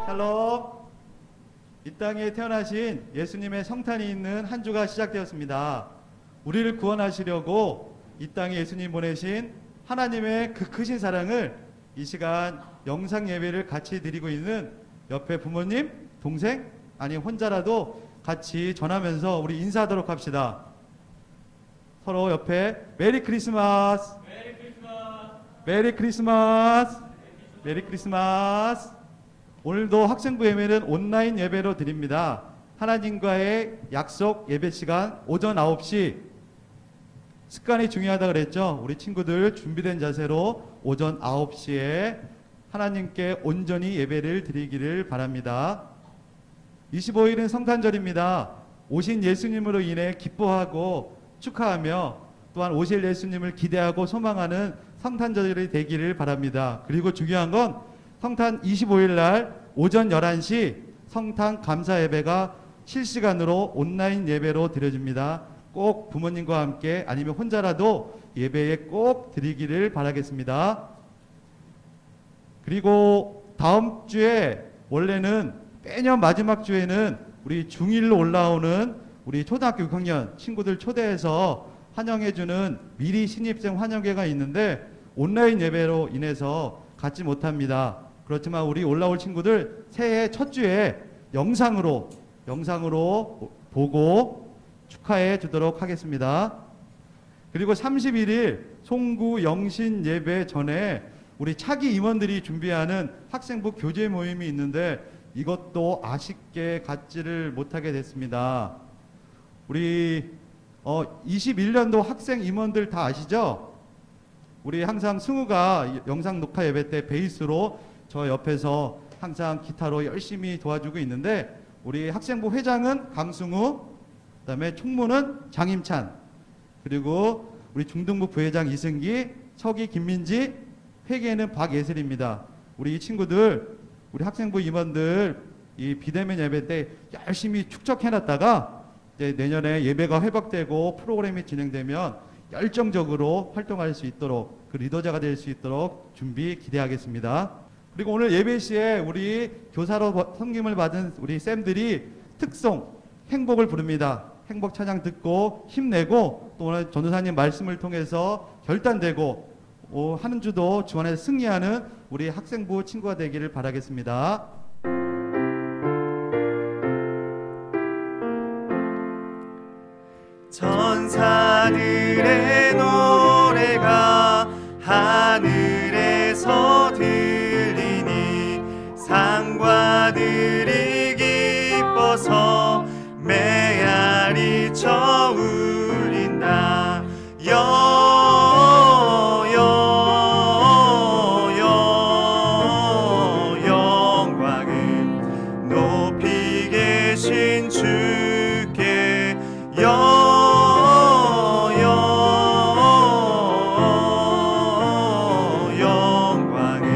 샬롬. 이 땅에 태어나신 예수님의 성탄이 있는 한 주가 시작되었습니다. 우리를 구원하시려고 이 땅에 예수님 보내신 하나님의 그 크신 사랑을 이 시간 영상 예배를 같이 드리고 있는 옆에 부모님, 동생, 아니 혼자라도 같이 전하면서 우리 인사하도록 합시다. 서로 옆에 메리 크리스마스, 메리 크리스마스, 메리 크리스마스, 메리 크리스마스. 오늘도 학생부 예배는 온라인 예배로 드립니다. 하나님과의 약속 예배 시간 오전 9시. 습관이 중요하다고 그랬죠. 우리 친구들 준비된 자세로 오전 9시에 하나님께 온전히 예배를 드리기를 바랍니다. 25일은 성탄절입니다. 오신 예수님으로 인해 기뻐하고 축하하며 또한 오실 예수님을 기대하고 소망하는 성탄절이 되기를 바랍니다. 그리고 중요한 건 성탄 25일 날 오전 11시 성탄 감사 예배가 실시간으로 온라인 예배로 드려집니다. 꼭 부모님과 함께 아니면 혼자라도 예배에 꼭 드리기를 바라겠습니다. 그리고 다음 주에 원래는 매년 마지막 주에는 우리 중1로 올라오는 우리 초등학교 6학년 친구들 초대해서 환영해주는 미리 신입생 환영회가 있는데 온라인 예배로 인해서 갖지 못합니다. 그렇지만 우리 올라올 친구들 새해 첫 주에 영상으로 보고 축하해 주도록 하겠습니다. 그리고 31일 송구 영신 예배 전에 우리 차기 임원들이 준비하는 학생부 교제 모임이 있는데 이것도 아쉽게 갖지를 못하게 됐습니다. 우리 21년도 학생 임원들 다 아시죠? 우리 항상 승우가 영상 녹화 예배 때 베이스로 저 옆에서 항상 기타로 열심히 도와주고 있는데 우리 학생부 회장은 강승우, 그다음에 총무는 장임찬, 그리고 우리 중등부 부회장 이승기, 서기 김민지, 회계는 박예슬입니다. 우리 이 친구들, 우리 학생부 임원들 이 비대면 예배 때 열심히 축적해놨다가 이제 내년에 예배가 회복되고 프로그램이 진행되면 열정적으로 활동할 수 있도록 그 리더자가 될 수 있도록 준비 기대하겠습니다. 그리고 오늘 예배 시에 우리 교사로 섬김을 받은 우리 쌤들이 특송 행복을 부릅니다. 행복 찬양 듣고 힘내고 또 오늘 전도사님 말씀을 통해서 결단되고 하는 주도 주안에서 승리하는 우리 학생부 친구가 되기를 바라겠습니다. 천사들의 노래가 하늘에서 들리니 상과들이 기뻐서 메아리 쳐 울린다. 영광은 높이 계신 주께 영광을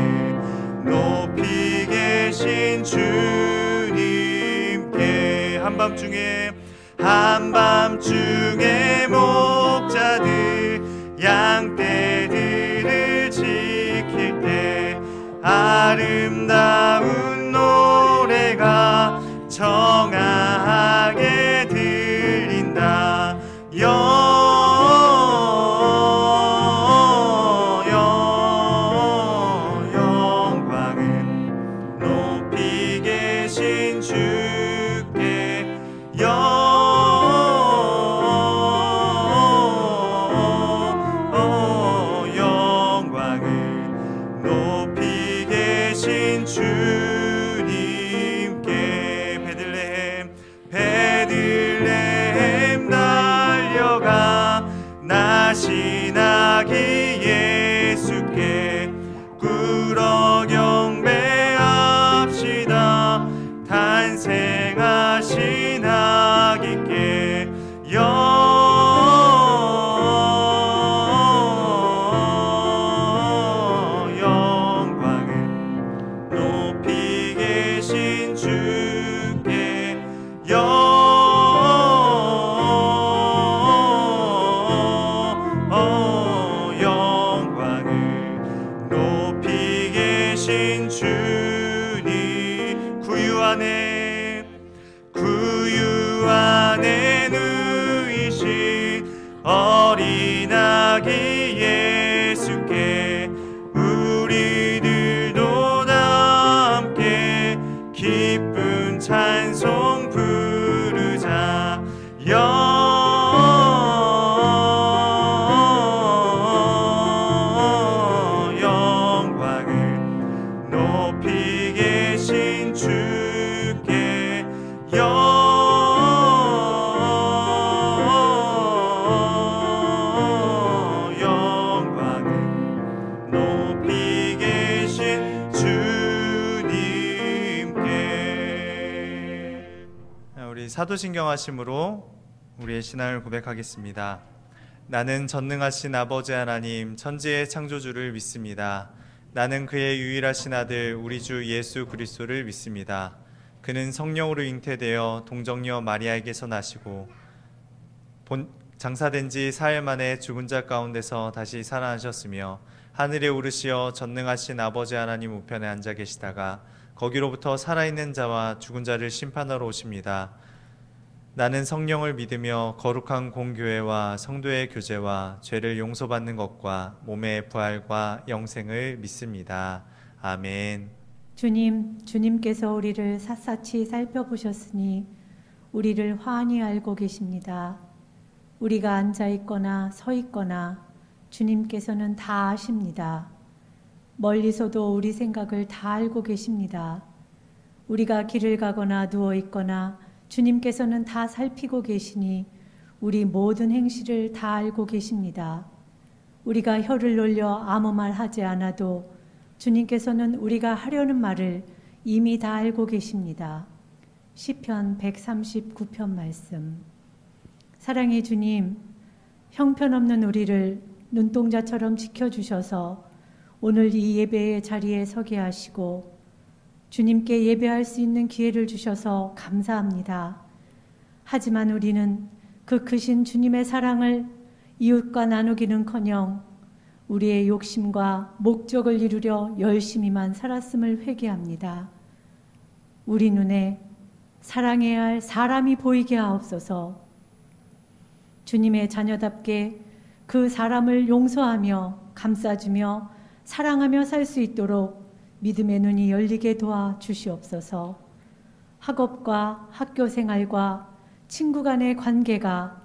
높이 계신 주님께. 한밤중에 목자들 양떼들을 지킬 때 아름다운 노래가 청아하게 들린다. 영광은 높이 계신 주께 영광을 높이 계신 주님께. 베들레헴 달려가 나신 아기 예수께 꿇어 경배합시다. 탄생하신 아기께 영광을 높이 계신 주께 영광을 어린아기 예수께 우리들도 다 함께 기쁜 찬송 부르자. 영광을 높이 계신 주께 영광을 높이 계신 주님께. 우리 사도신경 하심으로 우리의 신앙을 고백하겠습니다. 나는 전능하신 아버지 하나님 천지의 창조주를 믿습니다. 나는 그의 유일하신 아들 우리 주 예수 그리스도를 믿습니다. 그는 성령으로 잉태되어 동정녀 마리아에게서 나시고 장사된 지 사흘 만에 죽은 자 가운데서 다시 살아나셨으며 하늘에 오르시어 전능하신 아버지 하나님 우편에 앉아 계시다가 거기로부터 살아있는 자와 죽은 자를 심판하러 오십니다. 나는 성령을 믿으며 거룩한 공교회와 성도의 교제와 죄를 용서받는 것과 몸의 부활과 영생을 믿습니다. 아멘. 주님께서 우리를 샅샅이 살펴보셨으니 우리를 환히 알고 계십니다. 우리가 앉아 있거나 서 있거나 주님께서는 다 아십니다. 멀리서도 우리 생각을 다 알고 계십니다. 우리가 길을 가거나 누워 있거나 주님께서는 다 살피고 계시니 우리 모든 행실을 다 알고 계십니다. 우리가 혀를 놀려 아무 말 하지 않아도 주님께서는 우리가 하려는 말을 이미 다 알고 계십니다. 시편 139편 말씀. 사랑의 주님, 형편없는 우리를 눈동자처럼 지켜주셔서 오늘 이 예배의 자리에 서게 하시고 주님께 예배할 수 있는 기회를 주셔서 감사합니다. 하지만 우리는 그 크신 주님의 사랑을 이웃과 나누기는커녕 우리의 욕심과 목적을 이루려 열심히만 살았음을 회개합니다. 우리 눈에 사랑해야 할 사람이 보이게 하옵소서. 주님의 자녀답게 그 사람을 용서하며 감싸주며 사랑하며 살 수 있도록 믿음의 눈이 열리게 도와 주시옵소서. 학업과 학교 생활과 친구 간의 관계가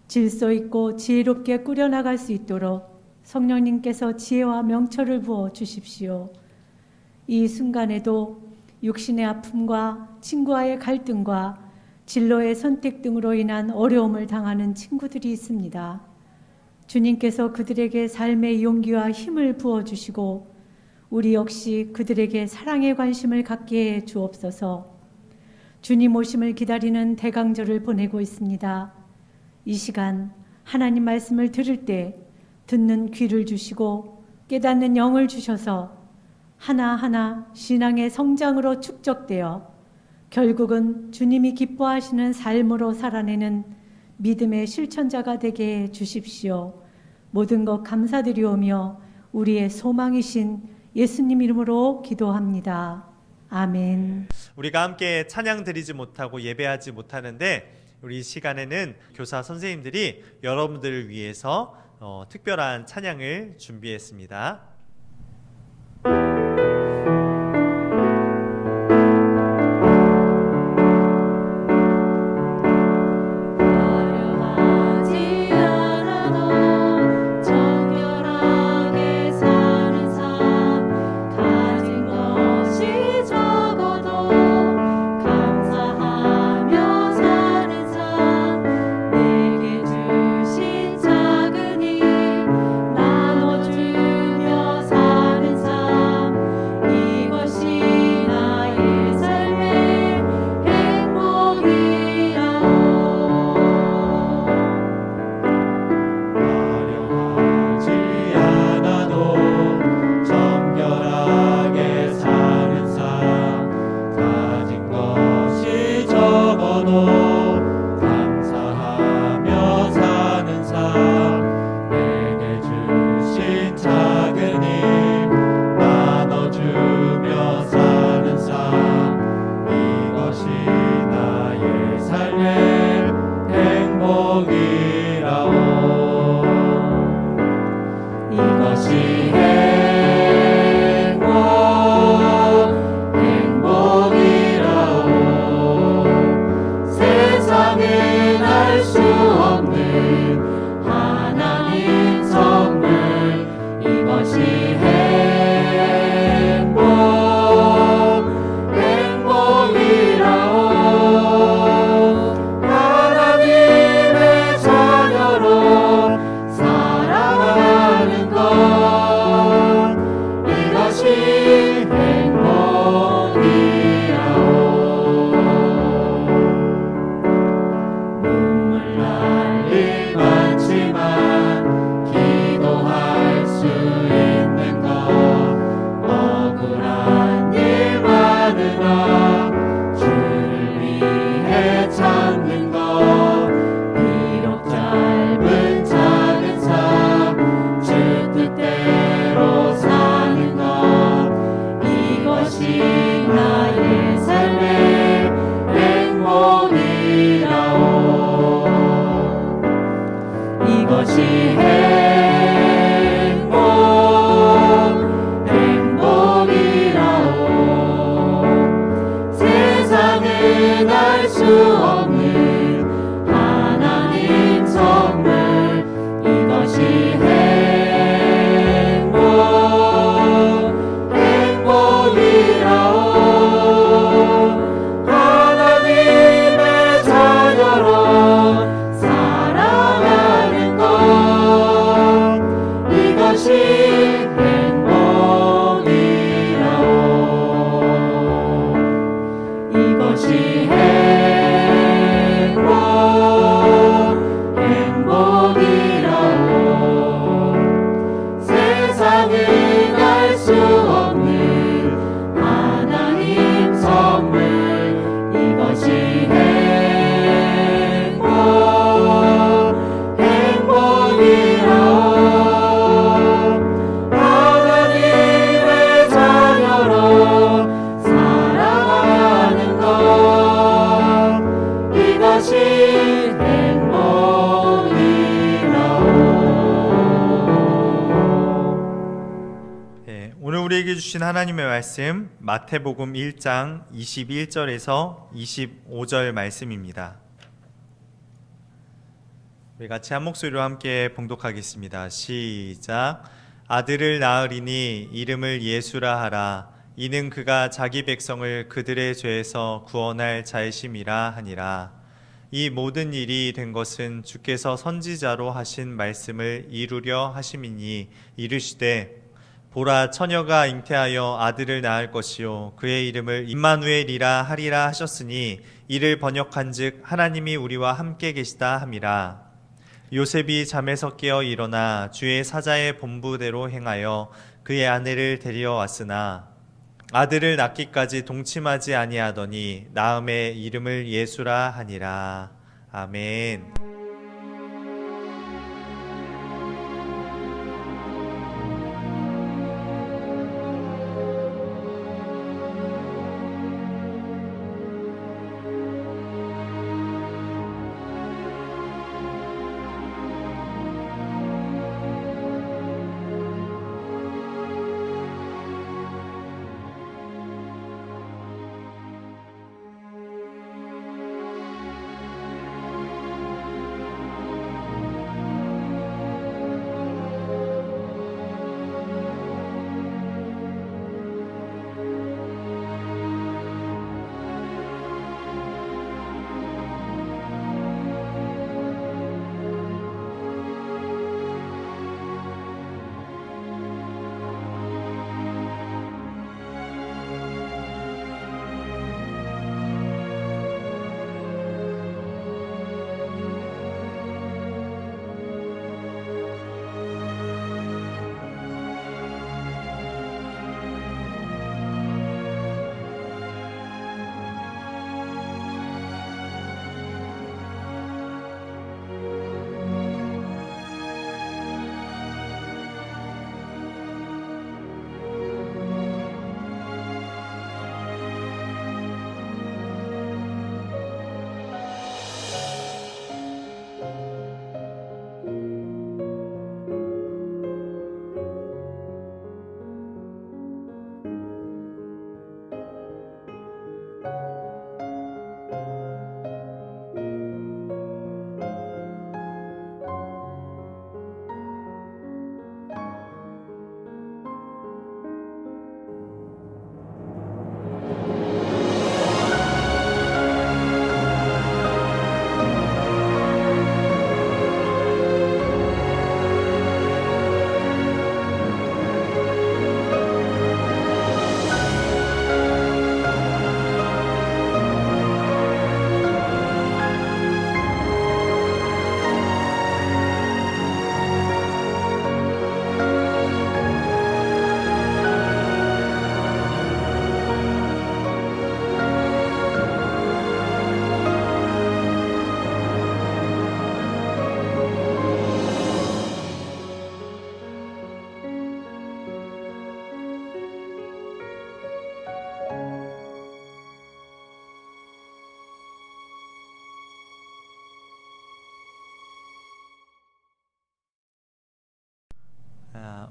질서 있고 지혜롭게 꾸려나갈 수 있도록 성령님께서 지혜와 명철을 부어 주십시오. 이 순간에도 육신의 아픔과 친구와의 갈등과 진로의 선택 등으로 인한 어려움을 당하는 친구들이 있습니다. 주님께서 그들에게 삶의 용기와 힘을 부어주시고 우리 역시 그들에게 사랑의 관심을 갖게 해 주옵소서. 주님 오심을 기다리는 대강절을 보내고 있습니다. 이 시간 하나님 말씀을 들을 때 듣는 귀를 주시고 깨닫는 영을 주셔서 하나하나 신앙의 성장으로 축적되어 결국은 주님이 기뻐하시는 삶으로 살아내는 믿음의 실천자가 되게 해 주십시오. 모든 것 감사드리오며 우리의 소망이신 예수님 이름으로 기도합니다. 아멘. 우리가 함께 찬양 드리지 못하고 예배하지 못하는데 우리 시간에는 교사 선생님들이 여러분들을 위해서 특별한 찬양을 준비했습니다. 나눠주며 이것이 행복이라오. 세상은 알 수 없는 하나님 선물, 이것이 행복이라오. 하나님의 자녀로 살아가는 것, 이것이 행복이라오. 이것이 행복이라오. 세상은 알 수 없는 하나님 선물, 이것이 행복이라오. 하나님의 자녀로 살아가는 것, 이것이 행복이라오. 예, 오늘 우리에게 주신 하나님의 말씀 마태복음 1장 21절에서 25절 말씀입니다. 우리 같이 한 목소리로 함께 봉독하겠습니다. 시작. 아들을 낳으리니 이름을 예수라 하라. 이는 그가 자기 백성을 그들의 죄에서 구원할 자이심이라 하니라. 이 모든 일이 된 것은 주께서 선지자로 하신 말씀을 이루려 하심이니, 이르시되 보라, 처녀가 잉태하여 아들을 낳을 것이요 그의 이름을 임마누엘이라 하리라 하셨으니, 이를 번역한즉 하나님이 우리와 함께 계시다 함이라. 요셉이 잠에서 깨어 일어나 주의 사자의 본부대로 행하여 그의 아내를 데려왔으나 아들을 낳기까지 동침하지 아니하더니 낳음에 이름을 예수라 하니라. 아멘.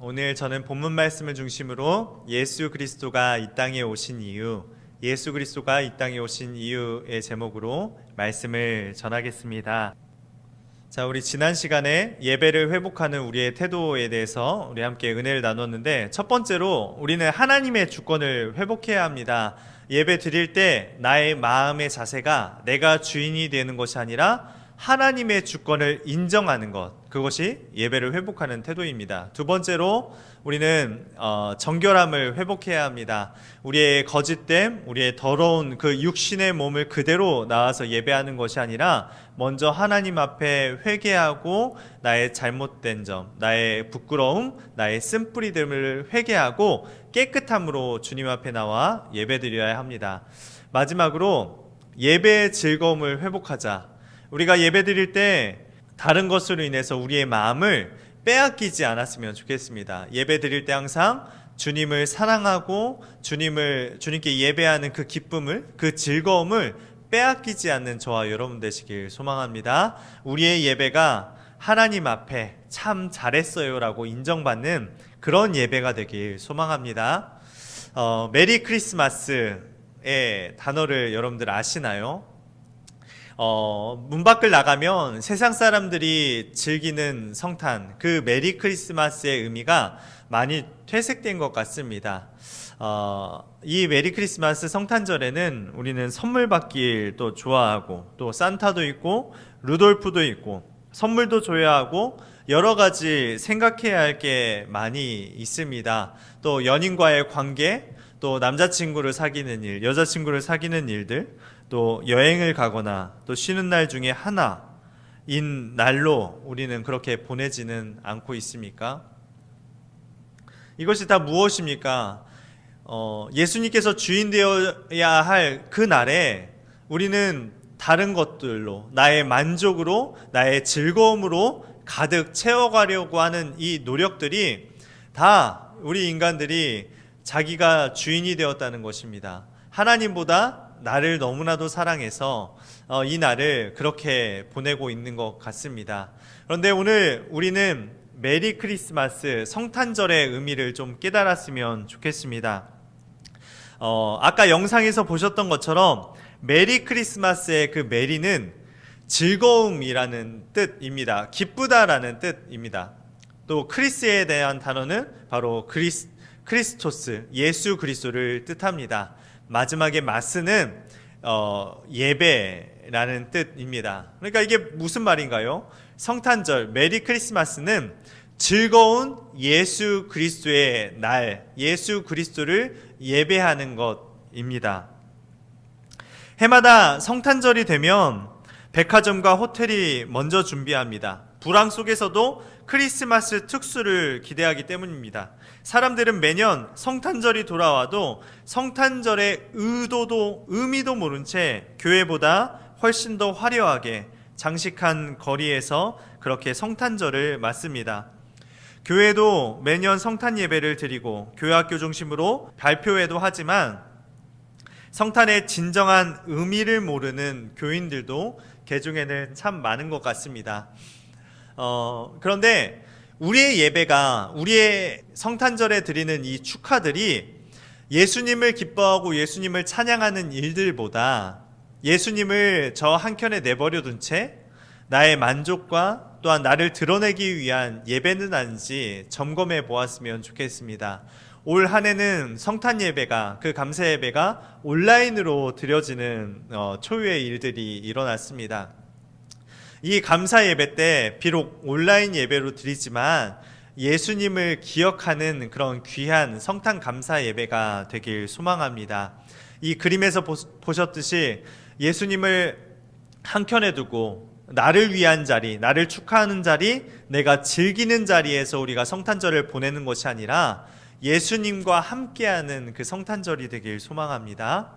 오늘 저는 본문 말씀을 중심으로 예수 그리스도가 이 땅에 오신 이유, 예수 그리스도가 이 땅에 오신 이유의 제목으로 말씀을 전하겠습니다. 자, 우리 지난 시간에 예배를 회복하는 우리의 태도에 대해서 우리 함께 은혜를 나눴는데, 첫 번째로 우리는 하나님의 주권을 회복해야 합니다. 예배 드릴 때 나의 마음의 자세가 내가 주인이 되는 것이 아니라 하나님의 주권을 인정하는 것, 그것이 예배를 회복하는 태도입니다. 두 번째로 우리는 정결함을 회복해야 합니다. 우리의 거짓됨, 우리의 더러운 그 육신의 몸을 그대로 나와서 예배하는 것이 아니라 먼저 하나님 앞에 회개하고 나의 잘못된 점, 나의 부끄러움, 나의 쓴뿌리됨을 회개하고 깨끗함으로 주님 앞에 나와 예배드려야 합니다. 마지막으로 예배의 즐거움을 회복하자. 우리가 예배드릴 때 다른 것으로 인해서 우리의 마음을 빼앗기지 않았으면 좋겠습니다. 예배드릴 때 항상 주님을 사랑하고 주님께 예배하는 그 기쁨을, 그 즐거움을 빼앗기지 않는 저와 여러분 되시길 소망합니다. 우리의 예배가 하나님 앞에 참 잘했어요라고 인정받는 그런 예배가 되길 소망합니다. 메리 크리스마스의 단어를 여러분들 아시나요? 문 밖을 나가면 세상 사람들이 즐기는 성탄, 그 메리 크리스마스의 의미가 많이 퇴색된 것 같습니다. 이 메리 크리스마스 성탄절에는 우리는 선물 받길 또 좋아하고, 또 산타도 있고 루돌프도 있고 선물도 줘야 하고 여러 가지 생각해야 할 게 많이 있습니다. 또 연인과의 관계, 또 남자친구를 사귀는 일, 여자친구를 사귀는 일들, 또 여행을 가거나 또 쉬는 날 중에 하나인 날로 우리는 그렇게 보내지는 않고 있습니까? 이것이 다 무엇입니까? 예수님께서 주인 되어야 할 그 날에 우리는 다른 것들로, 나의 만족으로, 나의 즐거움으로 가득 채워가려고 하는 이 노력들이 다 우리 인간들이 자기가 주인이 되었다는 것입니다. 하나님보다 나를 너무나도 사랑해서 이 날을 그렇게 보내고 있는 것 같습니다. 그런데 오늘 우리는 메리 크리스마스 성탄절의 의미를 좀 깨달았으면 좋겠습니다. 아까 영상에서 보셨던 것처럼 메리 크리스마스의 그 메리는 즐거움이라는 뜻입니다. 기쁘다라는 뜻입니다. 또 크리스에 대한 단어는 바로 크리스토스, 예수 그리스도를 뜻합니다. 마지막에 마스는 예배라는 뜻입니다. 그러니까 이게 무슨 말인가요? 성탄절, 메리 크리스마스는 즐거운 예수 그리스도의 날, 예수 그리스도를 예배하는 것입니다. 해마다 성탄절이 되면 백화점과 호텔이 먼저 준비합니다. 불황 속에서도 크리스마스 특수를 기대하기 때문입니다. 사람들은 매년 성탄절이 돌아와도 성탄절의 의미도 모른 채 교회보다 훨씬 더 화려하게 장식한 거리에서 그렇게 성탄절을 맞습니다. 교회도 매년 성탄 예배를 드리고 교회학교 중심으로 발표회도 하지만 성탄의 진정한 의미를 모르는 교인들도 개중에는 참 많은 것 같습니다. 그런데 우리의 예배가, 우리의 성탄절에 드리는 이 축하들이 예수님을 기뻐하고 예수님을 찬양하는 일들보다 예수님을 저 한켠에 내버려 둔 채 나의 만족과 또한 나를 드러내기 위한 예배는 아닌지 점검해 보았으면 좋겠습니다. 올 한 해는 성탄 예배가, 그 감사 예배가 온라인으로 드려지는 초유의 일들이 일어났습니다. 이 감사 예배 때 비록 온라인 예배로 드리지만 예수님을 기억하는 그런 귀한 성탄 감사 예배가 되길 소망합니다. 이 그림에서 보셨듯이 예수님을 한켠에 두고 나를 위한 자리, 나를 축하하는 자리, 내가 즐기는 자리에서 우리가 성탄절을 보내는 것이 아니라 예수님과 함께하는 그 성탄절이 되길 소망합니다.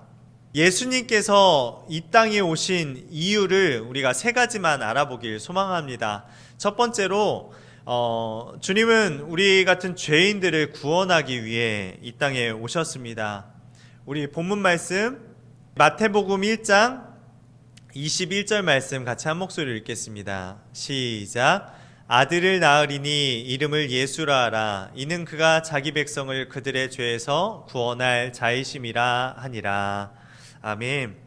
예수님께서 이 땅에 오신 이유를 우리가 세 가지만 알아보길 소망합니다. 첫 번째로 주님은 우리 같은 죄인들을 구원하기 위해 이 땅에 오셨습니다. 우리 본문 말씀 마태복음 1장 21절 말씀 같이 한 목소리로 읽겠습니다. 시작. 아들을 낳으리니 이름을 예수라 하라. 이는 그가 자기 백성을 그들의 죄에서 구원할 자이심이라 하니라. 아멘.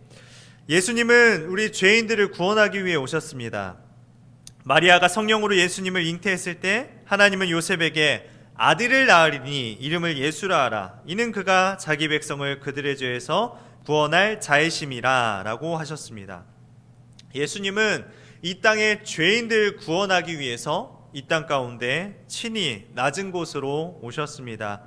예수님은 우리 죄인들을 구원하기 위해 오셨습니다. 마리아가 성령으로 예수님을 잉태했을 때 하나님은 요셉에게 아들을 낳으리니 이름을 예수라 하라. 이는 그가 자기 백성을 그들의 죄에서 구원할 자이심이라 라고 하셨습니다. 예수님은 이 땅의 죄인들 구원하기 위해서 이 땅 가운데 친히 낮은 곳으로 오셨습니다.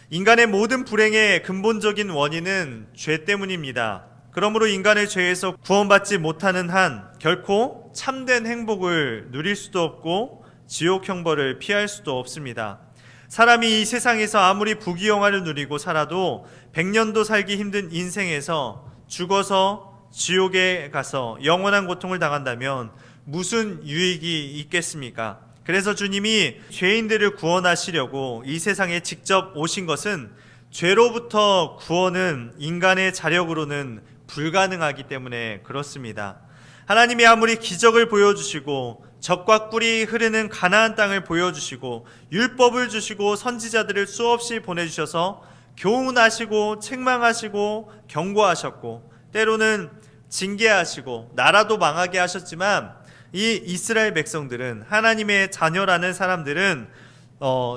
인간의 모든 불행의 근본적인 원인은 죄 때문입니다. 그러므로 인간의 죄에서 구원받지 못하는 한 결코 참된 행복을 누릴 수도 없고 지옥 형벌을 피할 수도 없습니다. 사람이 이 세상에서 아무리 부귀영화를 누리고 살아도 100년도 살기 힘든 인생에서 죽어서 지옥에 가서 영원한 고통을 당한다면 무슨 유익이 있겠습니까? 그래서 주님이 죄인들을 구원하시려고 이 세상에 직접 오신 것은 죄로부터 구원은 인간의 자력으로는 불가능하기 때문에 그렇습니다. 하나님이 아무리 기적을 보여주시고 젖과 꿀이 흐르는 가나안 땅을 보여주시고 율법을 주시고 선지자들을 수없이 보내주셔서 교훈하시고 책망하시고 경고하셨고 때로는 징계하시고 나라도 망하게 하셨지만 이 이스라엘 백성들은 하나님의 자녀라는 사람들은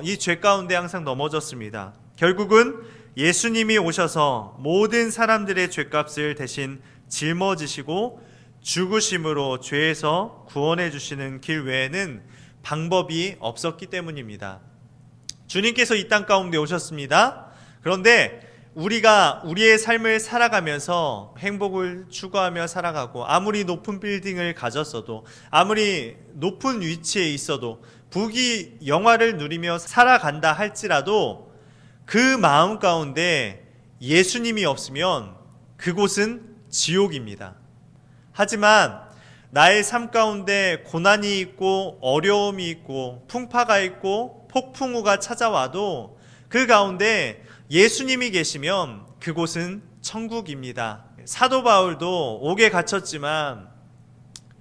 이 죄 가운데 항상 넘어졌습니다. 결국은 예수님이 오셔서 모든 사람들의 죄값을 대신 짊어지시고 죽으심으로 죄에서 구원해 주시는 길 외에는 방법이 없었기 때문입니다. 주님께서 이 땅 가운데 오셨습니다. 그런데 우리가 우리의 삶을 살아가면서 행복을 추구하며 살아가고 아무리 높은 빌딩을 가졌어도 아무리 높은 위치에 있어도 부귀영화를 누리며 살아간다 할지라도 그 마음 가운데 예수님이 없으면 그곳은 지옥입니다. 하지만 나의 삶 가운데 고난이 있고 어려움이 있고 풍파가 있고 폭풍우가 찾아와도 그 가운데 예수님이 계시면 그곳은 천국입니다. 사도 바울도 옥에 갇혔지만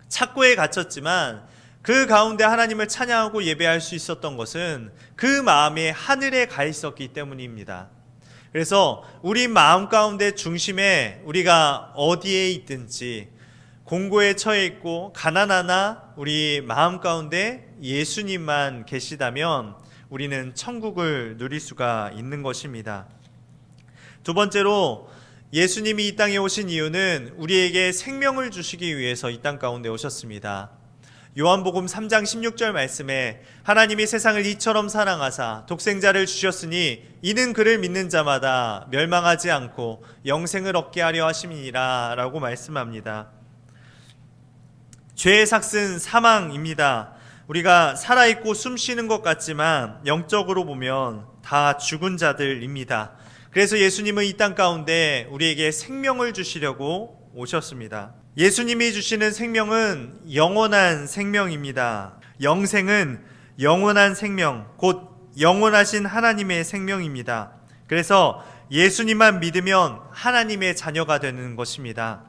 착고에 갇혔지만 그 가운데 하나님을 찬양하고 예배할 수 있었던 것은 그 마음이 하늘에 가 있었기 때문입니다. 그래서 우리 마음 가운데 중심에 우리가 어디에 있든지 공고에 처해 있고 가난하나 우리 마음 가운데 예수님만 계시다면 우리는 천국을 누릴 수가 있는 것입니다. 두 번째로 예수님이 이 땅에 오신 이유는 우리에게 생명을 주시기 위해서 이 땅 가운데 오셨습니다. 요한복음 3장 16절 말씀에 하나님이 세상을 이처럼 사랑하사 독생자를 주셨으니 이는 그를 믿는 자마다 멸망하지 않고 영생을 얻게 하려 하심이니라 라고 말씀합니다. 죄의 삭은 사망입니다. 우리가 살아있고 숨쉬는 것 같지만 영적으로 보면 다 죽은 자들입니다. 그래서 예수님은 이 땅 가운데 우리에게 생명을 주시려고 오셨습니다. 예수님이 주시는 생명은 영원한 생명입니다. 영생은 영원한 생명, 곧 영원하신 하나님의 생명입니다. 그래서 예수님만 믿으면 하나님의 자녀가 되는 것입니다.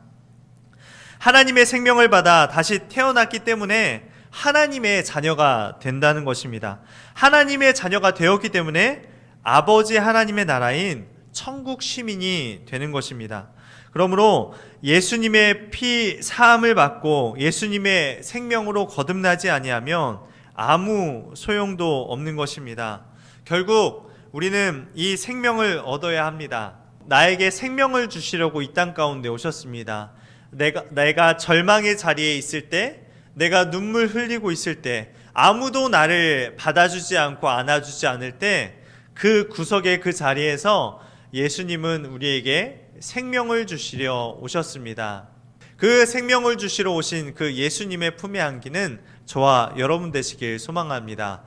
하나님의 생명을 받아 다시 태어났기 때문에 하나님의 자녀가 된다는 것입니다. 하나님의 자녀가 되었기 때문에 아버지 하나님의 나라인 천국 시민이 되는 것입니다. 그러므로 예수님의 피 사함을 받고 예수님의 생명으로 거듭나지 아니하면 아무 소용도 없는 것입니다. 결국 우리는 이 생명을 얻어야 합니다. 나에게 생명을 주시려고 이 땅 가운데 오셨습니다. 내가 절망의 자리에 있을 때, 내가 눈물 흘리고 있을 때, 아무도 나를 받아주지 않고 안아주지 않을 때 그 구석의 그 자리에서 예수님은 우리에게 생명을 주시려 오셨습니다. 그 생명을 주시러 오신 그 예수님의 품에 안기는 저와 여러분 되시길 소망합니다.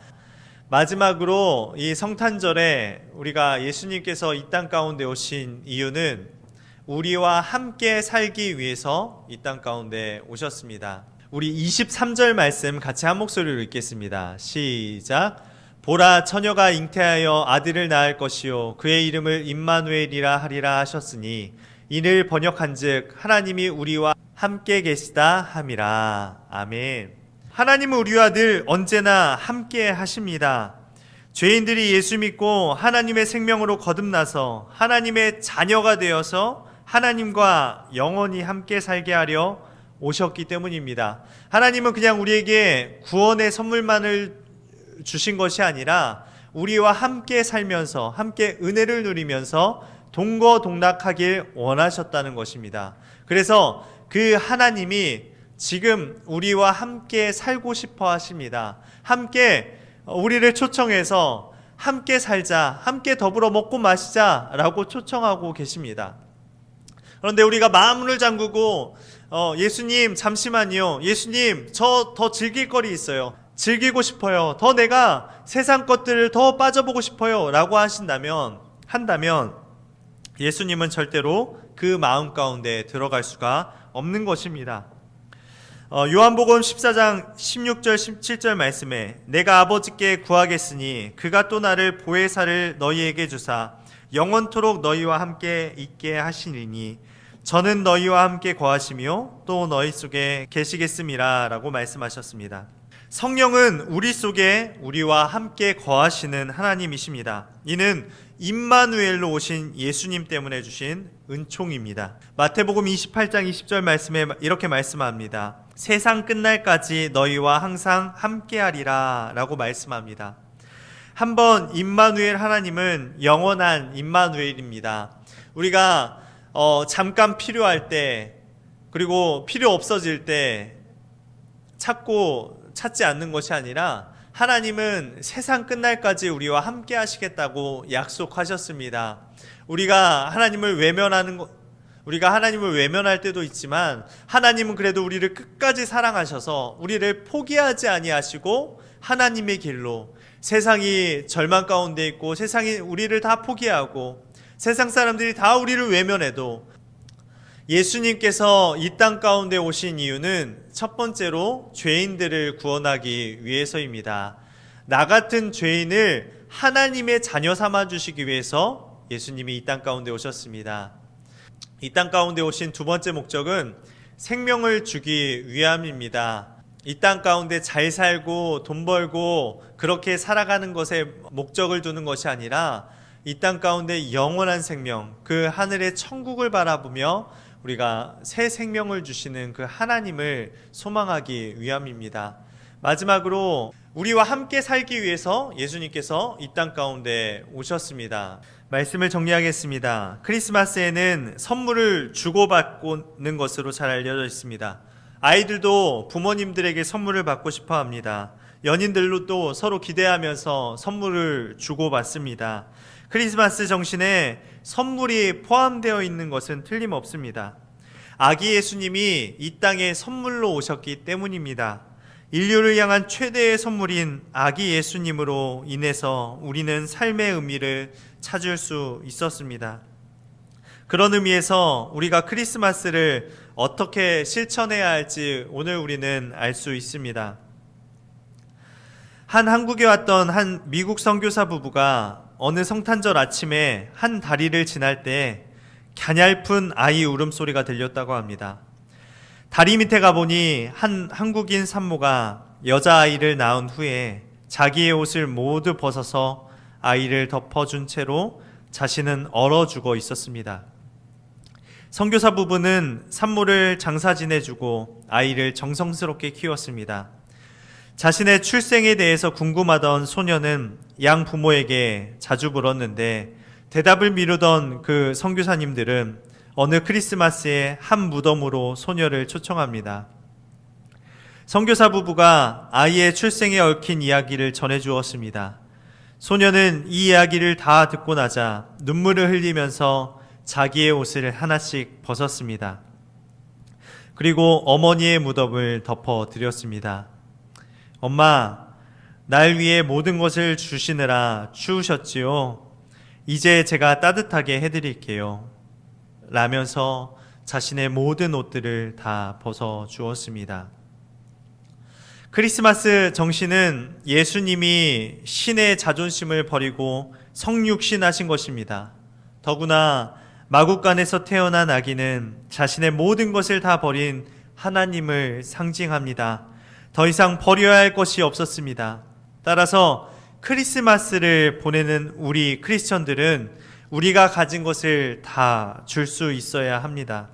마지막으로 이 성탄절에 우리가 예수님께서 이 땅 가운데 오신 이유는 우리와 함께 살기 위해서 이 땅 가운데 오셨습니다. 우리 23절 말씀 같이 한 목소리로 읽겠습니다. 시작. 보라, 처녀가 잉태하여 아들을 낳을 것이요 그의 이름을 임마누엘이라 하리라 하셨으니 이를 번역한즉 하나님이 우리와 함께 계시다 함이라. 아멘. 하나님은 우리와 늘 언제나 함께 하십니다. 죄인들이 예수 믿고 하나님의 생명으로 거듭나서 하나님의 자녀가 되어서 하나님과 영원히 함께 살게 하려 오셨기 때문입니다. 하나님은 그냥 우리에게 구원의 선물만을 주신 것이 아니라 우리와 함께 살면서 함께 은혜를 누리면서 동거동락하길 원하셨다는 것입니다. 그래서 그 하나님이 지금 우리와 함께 살고 싶어 하십니다. 함께 우리를 초청해서 함께 살자, 함께 더불어 먹고 마시자 라고 초청하고 계십니다. 그런데 우리가 마음을 잠그고 예수님 잠시만요, 예수님 저 더 즐길 거리 있어요, 즐기고 싶어요, 더 내가 세상 것들을 더 빠져보고 싶어요 라고 한다면 예수님은 절대로 그 마음 가운데 들어갈 수가 없는 것입니다. 요한복음 14장 16절 17절 말씀에 내가 아버지께 구하겠으니 그가 또 나를 보혜사를 너희에게 주사 영원토록 너희와 함께 있게 하시리니 저는 너희와 함께 거하시며 또 너희 속에 계시겠음이라 라고 말씀하셨습니다. 성령은 우리 속에 우리와 함께 거하시는 하나님이십니다. 이는 임마누엘로 오신 예수님 때문에 주신 은총입니다. 마태복음 28장 20절 말씀에 이렇게 말씀합니다. 세상 끝날까지 너희와 항상 함께하리라 라고 말씀합니다. 한번 임마누엘 하나님은 영원한 임마누엘입니다. 우리가 잠깐 필요할 때 그리고 필요 없어질 때 찾지 않는 것이 아니라 하나님은 세상 끝날까지 우리와 함께 하시겠다고 약속하셨습니다. 우리가 하나님을 외면할 때도 있지만 하나님은 그래도 우리를 끝까지 사랑하셔서 우리를 포기하지 아니하시고 하나님의 길로, 세상이 절망 가운데 있고 세상이 우리를 다 포기하고 세상 사람들이 다 우리를 외면해도 예수님께서 이 땅 가운데 오신 이유는 첫 번째로 죄인들을 구원하기 위해서입니다. 나 같은 죄인을 하나님의 자녀 삼아 주시기 위해서 예수님이 이 땅 가운데 오셨습니다. 이 땅 가운데 오신 두 번째 목적은 생명을 주기 위함입니다. 이 땅 가운데 잘 살고 돈 벌고 그렇게 살아가는 것에 목적을 두는 것이 아니라 이 땅 가운데 영원한 생명, 그 하늘의 천국을 바라보며 우리가 새 생명을 주시는 그 하나님을 소망하기 위함입니다. 마지막으로 우리와 함께 살기 위해서 예수님께서 이 땅 가운데 오셨습니다. 말씀을 정리하겠습니다. 크리스마스에는 선물을 주고받는 것으로 잘 알려져 있습니다. 아이들도 부모님들에게 선물을 받고 싶어 합니다. 연인들도 서로 기대하면서 선물을 주고받습니다. 크리스마스 정신에 선물이 포함되어 있는 것은 틀림없습니다. 아기 예수님이 이 땅에 선물로 오셨기 때문입니다. 인류를 향한 최대의 선물인 아기 예수님으로 인해서 우리는 삶의 의미를 찾을 수 있었습니다. 그런 의미에서 우리가 크리스마스를 어떻게 실천해야 할지 오늘 우리는 알 수 있습니다. 한국에 왔던 한 미국 선교사 부부가 어느 성탄절 아침에 한 다리를 지날 때 갸냘픈 아이 울음소리가 들렸다고 합니다. 다리 밑에 가보니 한 한국인 산모가 여자아이를 낳은 후에 자기의 옷을 모두 벗어서 아이를 덮어준 채로 자신은 얼어 죽어 있었습니다. 선교사 부부는 산모를 장사 지내주고 아이를 정성스럽게 키웠습니다. 자신의 출생에 대해서 궁금하던 소녀는 양 부모에게 자주 물었는데 대답을 미루던 그 선교사님들은 어느 크리스마스에 한 무덤으로 소녀를 초청합니다. 선교사 부부가 아이의 출생에 얽힌 이야기를 전해주었습니다. 소녀는 이 이야기를 다 듣고 나자 눈물을 흘리면서 자기의 옷을 하나씩 벗었습니다. 그리고 어머니의 무덤을 덮어드렸습니다. 엄마, 날 위해 모든 것을 주시느라 추우셨지요? 이제 제가 따뜻하게 해드릴게요. 라면서 자신의 모든 옷들을 다 벗어 주었습니다. 크리스마스 정신은 예수님이 신의 자존심을 버리고 성육신하신 것입니다. 더구나 마국간에서 태어난 아기는 자신의 모든 것을 다 버린 하나님을 상징합니다. 더 이상 버려야 할 것이 없었습니다. 따라서 크리스마스를 보내는 우리 크리스천들은 우리가 가진 것을 다 줄 수 있어야 합니다.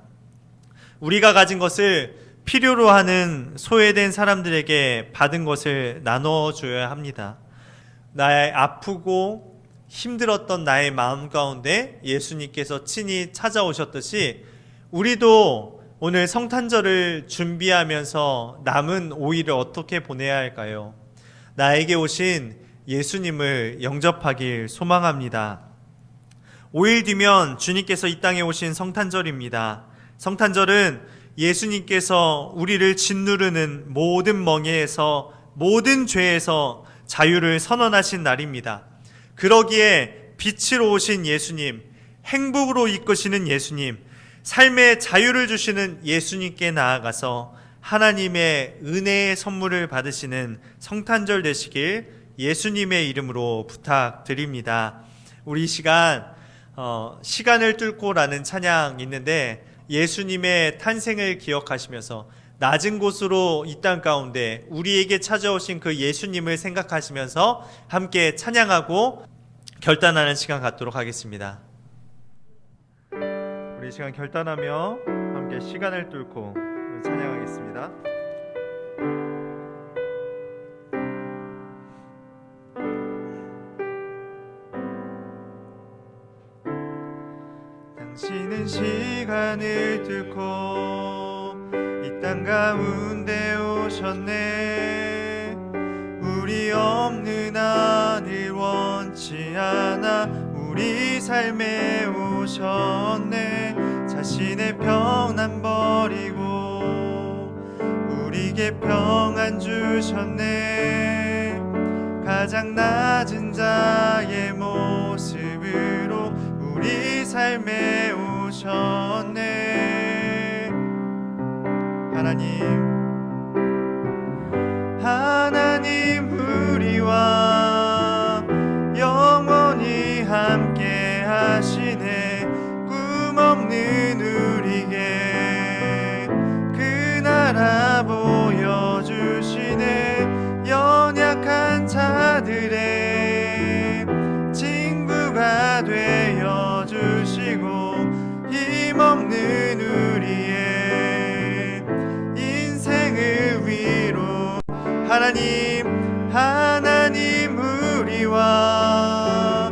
우리가 가진 것을 필요로 하는 소외된 사람들에게 받은 것을 나눠줘야 합니다. 나의 아프고 힘들었던 나의 마음 가운데 예수님께서 친히 찾아오셨듯이 우리도 오늘 성탄절을 준비하면서 남은 5일을 어떻게 보내야 할까요? 나에게 오신 예수님을 영접하길 소망합니다. 5일 뒤면 주님께서 이 땅에 오신 성탄절입니다. 성탄절은 예수님께서 우리를 짓누르는 모든 멍에에서 모든 죄에서 자유를 선언하신 날입니다. 그러기에 빛으로 오신 예수님, 행복으로 이끄시는 예수님, 삶의 자유를 주시는 예수님께 나아가서 하나님의 은혜의 선물을 받으시는 성탄절 되시길 예수님의 이름으로 부탁드립니다. 우리 시간을 뚫고라는 찬양이 있는데 예수님의 탄생을 기억하시면서 낮은 곳으로 이 땅 가운데 우리에게 찾아오신 그 예수님을 생각하시면서 함께 찬양하고 결단하는 시간 갖도록 하겠습니다. 우리 시간 결단하며 함께 시간을 뚫고 찬양하겠습니다. 당신은 시간을 뚫고 이 땅 가운데 오셨네. 우리 없는 하늘 원치 않아 우리 삶에 오셨네. 자신의 평안 버리고 우리에게 평안 주셨네. 가장 낮은 자의 모습으로 우리 삶에 오셨네. 하나님 우리와 영원히 함께 하시네. 꿈없는 우리에게 그 나라 보여주시네. 연약한 자들의 친구가 되어주시고 힘없는 우리의 인생을 위로 하나님 우리와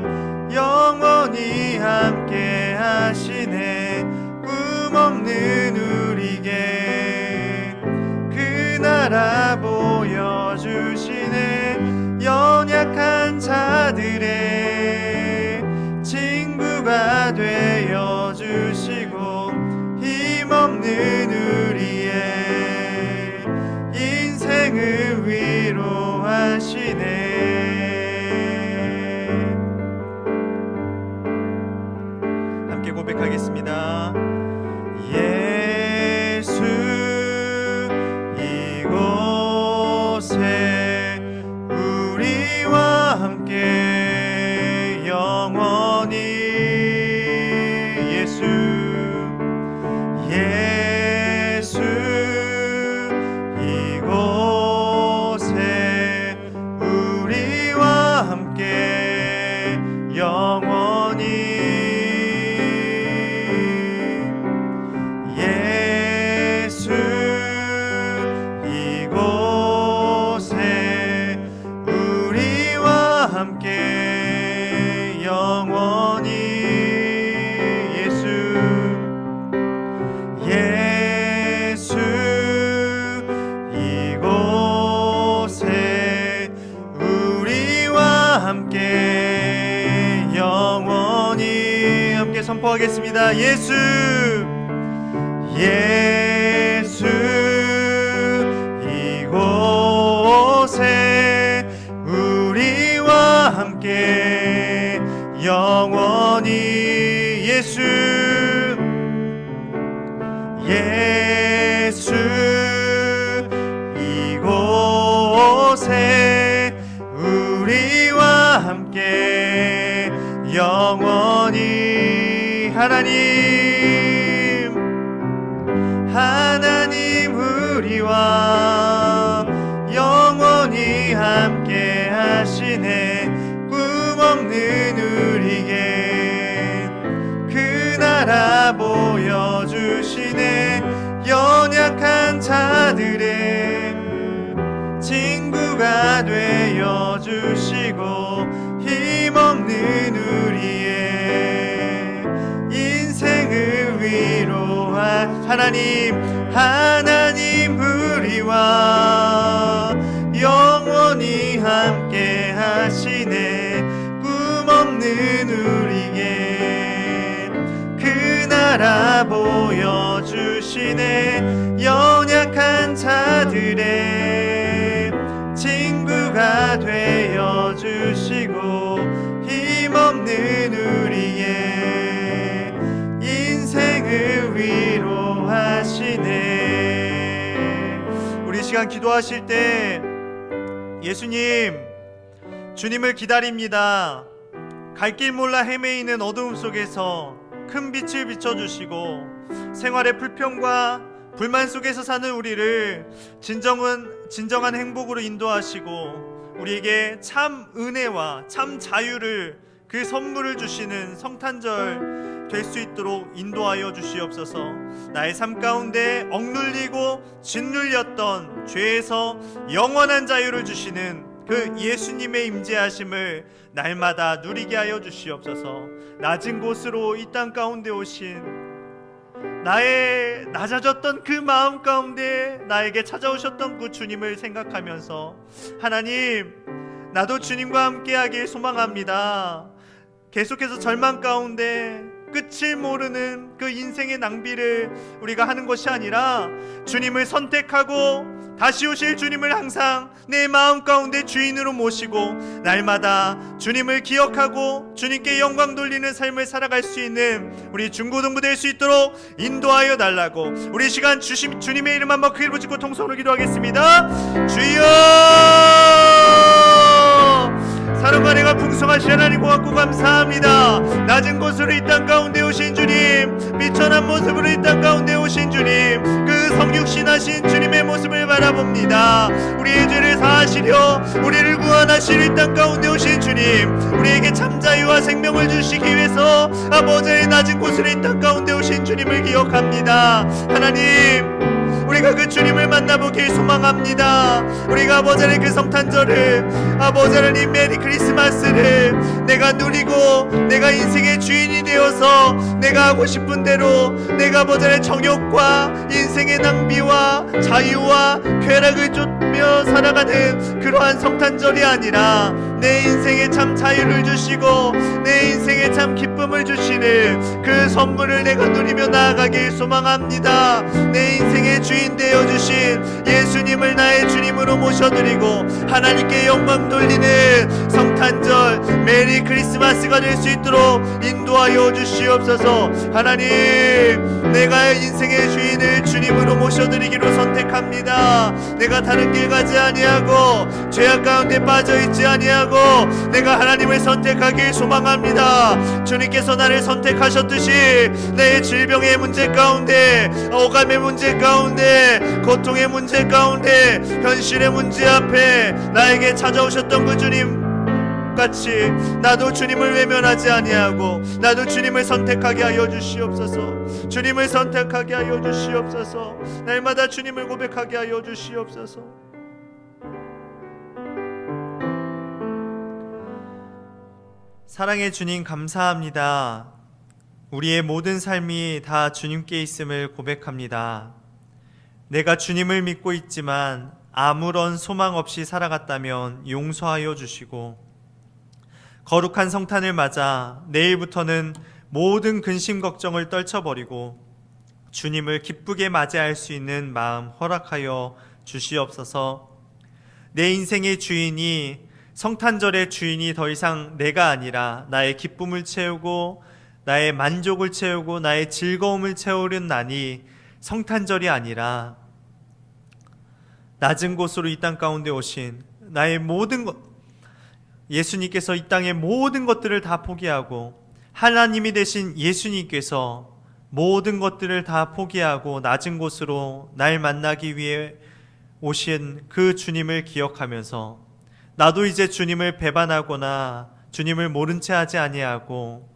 영원히 함께 하시네. 꿈없는 우리에게 그 나라 보여주시네. 연약한 자들의 친구가 되어주시고 힘없는 우리의 인생을 위로하시네. 함께 고백하겠습니다. 예수 이곳에 우리와 함께 영원히 예수 이곳에 우리와 함께 영원히 예수 이곳에 우리와 함께 영원히 예수 이곳에 우리와 함께 영원히 함께 선포하겠습니다. 예수 이곳에 우리와 함께 영원히 예수 이곳에 우리와 함께 영원히 하나님 우리와 하시네 꿈 없는 우리에게 그 나라 보여주시네 연약한 자들의 친구가 되어 주시고 힘없는 우리의 인생을 위로할 하나님 우리와 영원히 함께 하시네 꿈 없는 우리에게 그 나라 보여주시네 연약한 자들의 친구가 되어 주시고 힘없는 우리의 인생을 위로하시네. 우리 시간 기도하실 때 예수님, 주님을 기다립니다. 갈 길 몰라 헤매이는 어두움 속에서 큰 빛을 비춰주시고 생활의 불평과 불만 속에서 사는 우리를 진정한 행복으로 인도하시고 우리에게 참 은혜와 참 자유를 그 선물을 주시는 성탄절 될 수 있도록 인도하여 주시옵소서. 나의 삶 가운데 억눌리고 짓눌렸던 죄에서 영원한 자유를 주시는 그 예수님의 임재하심을 날마다 누리게 하여 주시옵소서. 낮은 곳으로 이 땅 가운데 오신 나의 낮아졌던 그 마음 가운데 나에게 찾아오셨던 그 주님을 생각하면서 하나님, 나도 주님과 함께하길 소망합니다. 계속해서 절망 가운데 끝을 모르는 그 인생의 낭비를 우리가 하는 것이 아니라 주님을 선택하고 다시 오실 주님을 항상 내 마음 가운데 주인으로 모시고 날마다 주님을 기억하고 주님께 영광 돌리는 삶을 살아갈 수 있는 우리 중고등부 될 수 있도록 인도하여 달라고 우리 시간 주님의 이름 한번 크게 부르짖고 통성으로 기도하겠습니다. 주여, 사랑과 내가 풍성하신 하나님 고맙고 감사합니다. 낮은 곳으로 이 땅 가운데 오신 주님, 비천한 모습으로 이 땅 가운데 오신 주님, 그 성육신하신 주님의 모습을 바라봅니다. 우리의 죄를 사하시려 우리를 구원하시려 이 땅 가운데 오신 주님, 우리에게 참 자유와 생명을 주시기 위해서 아버지의 낮은 곳으로 이 땅 가운데 오신 주님을 기억합니다. 하나님, 우리가 그 주님을 만나보길 소망합니다. 우리가 아버지의 그 성탄절을, 아버지 하나님 메리 크리스마스를 내가 누리고 내가 인생의 주인이 되어서 내가 하고 싶은 대로 내가 아버지의 정욕과 인생의 낭비와 자유와 쾌락을 쫓며 살아가는 그러한 성탄절이 아니라 내 인생에 참 자유를 주시고 내 인생에 참 기쁨을 주시는 그 선물을 내가 누리며 나아가길 소망합니다. 내 인생의 주인 되어주신 예수님을 나의 주님으로 모셔드리고 하나님께 영광 돌리는 성탄절 메리 크리스마스가 될 수 있도록 인도하여 주시옵소서. 하나님, 내가 인생의 주인을 주님으로 모셔드리기로 선택합니다. 내가 다른 길 가지 아니하고 죄악 가운데 빠져있지 아니하고 내가 하나님을 선택하길 소망합니다. 주님께서 나를 선택하셨듯이 내 질병의 문제 가운데, 오감의 문제 가운데, 고통의 문제 가운데, 현실의 문제 앞에 나에게 찾아오셨던 그 주님 같이 나도 주님을 외면하지 아니하고 나도 주님을 선택하게 하여 주시옵소서. 주님을 선택하게 하여 주시옵소서. 날마다 주님을 고백하게 하여 주시옵소서. 사랑의 주님, 감사합니다. 우리의 모든 삶이 다 주님께 있음을 고백합니다. 내가 주님을 믿고 있지만 아무런 소망 없이 살아갔다면 용서하여 주시고, 거룩한 성탄을 맞아 내일부터는 모든 근심 걱정을 떨쳐버리고 주님을 기쁘게 맞이할 수 있는 마음 허락하여 주시옵소서. 내 인생의 주인이, 성탄절의 주인이 더 이상 내가 아니라 나의 기쁨을 채우고 나의 만족을 채우고 나의 즐거움을 채우는 날이 성탄절이 아니라 낮은 곳으로 이 땅 가운데 오신 나의 모든 것, 예수님께서 이 땅의 모든 것들을 다 포기하고 하나님이 되신 예수님께서 모든 것들을 다 포기하고 낮은 곳으로 날 만나기 위해 오신 그 주님을 기억하면서 나도 이제 주님을 배반하거나 주님을 모른 채 하지 아니하고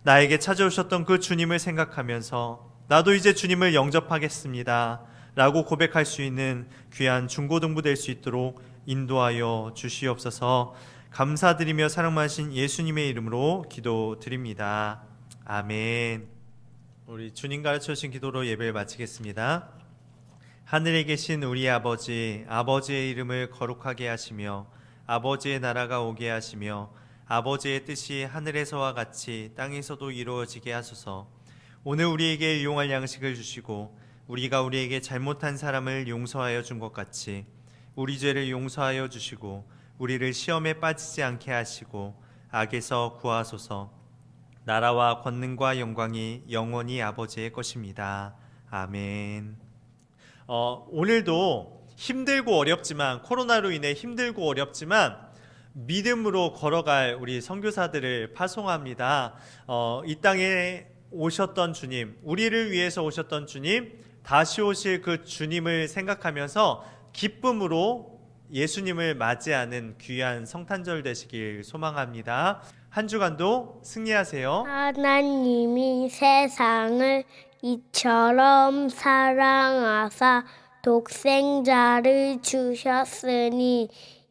나에게 찾아오셨던 그 주님을 생각하면서 나도 이제 주님을 영접하겠습니다 라고 고백할 수 있는 귀한 중고등부 될 수 있도록 인도하여 주시옵소서. 감사드리며 사랑 많으신 예수님의 이름으로 기도드립니다. 아멘. 우리 주님 가르쳐 주신 기도로 예배를 마치겠습니다. 하늘에 계신 우리 아버지, 아버지의 이름을 거룩하게 하시며 아버지의 나라가 오게 하시며 아버지의 뜻이 하늘에서와 같이 땅에서도 이루어지게 하소서. 오늘 우리에게 일용할 양식을 주시고 우리가 우리에게 잘못한 사람을 용서하여 준 것 같이 우리 죄를 용서하여 주시고 우리를 시험에 빠지지 않게 하시고 악에서 구하소서. 나라와 권능과 영광이 영원히 아버지의 것입니다. 아멘. 오늘도 힘들고 어렵지만 코로나로 인해 힘들고 어렵지만 믿음으로 걸어갈 우리 선교사들을 파송합니다. 이 땅에 오셨던 주님, 우리를 위해서 오셨던 주님, 다시 오실 그 주님을 생각하면서 기쁨으로 예수님을 맞이하는 귀한 성탄절 되시길 소망합니다. 한 주간도 승리하세요. 하나님이 세상을 이처럼 사랑하사 독생자를 주셨으니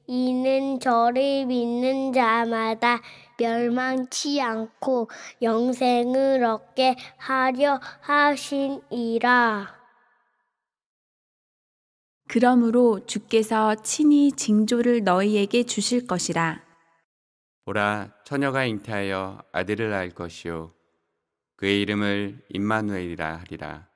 이는 저를 믿는 자마다 멸망치 않고 영생을 얻게 하려 하심이라. 그러므로 주께서 친히 징조를 너희에게 주실 것이라. 보라, 처녀가 잉태하여 아들을 낳을 것이요 그의 이름을 임마누엘이라 하리라.